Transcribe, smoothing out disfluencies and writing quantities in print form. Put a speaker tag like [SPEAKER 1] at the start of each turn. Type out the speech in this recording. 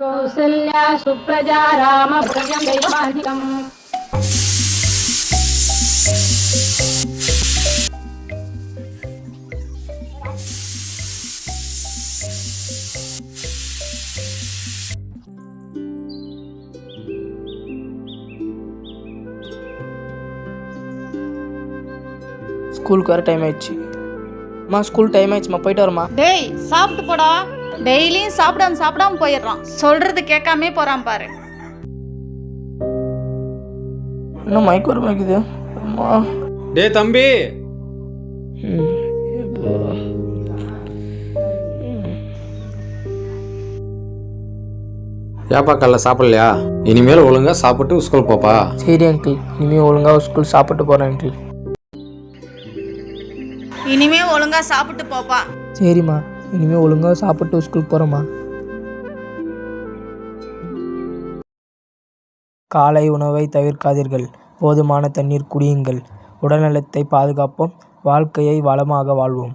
[SPEAKER 1] कौसल्या सुप्रजा रामभद्रं दैवमान्तिकम्
[SPEAKER 2] ஸ்கூலுக்கு வர டைம் ஆயிடுச்சு. அம்மா ஸ்கூல் டைம் ஆயிடுச்சுமா, போயிட்டு வரமா.
[SPEAKER 3] டேய் சாப்பிட்டு போடா. டெய்லியும் சாப்பிடாம போயிடுறான். சொல்றது கேட்காமே போறான் பாரு.
[SPEAKER 2] இன்னும் மயக்க வர மாட்டேங்குது அம்மா.
[SPEAKER 4] டேய் தம்பி, ஏப்பா காலைல சாப்பிடலையா? இனிமேல் ஒழுங்கா சாப்பிட்டு ஸ்கூல் போப்பா.
[SPEAKER 2] சரி அங்கிள், இனிமேல் ஒழுங்காக ஸ்கூல் சாப்பிட்டு போகிறேன் அங்கிள்.
[SPEAKER 3] இனிமே ஒழுங்கா சாப்பிட்டு போப்பா.
[SPEAKER 2] சரிம்மா, இனிமேல் ஒழுங்காக சாப்பிட்டு ஸ்கூலுக்கு போகிறோம்மா. காலை உணவை தவிர்க்காதீர்கள். போதுமான தண்ணீர் குடியுங்கள். உடல்நலத்தை பாதுகாப்போம். வாழ்க்கையை வளமாக வாழ்வோம்.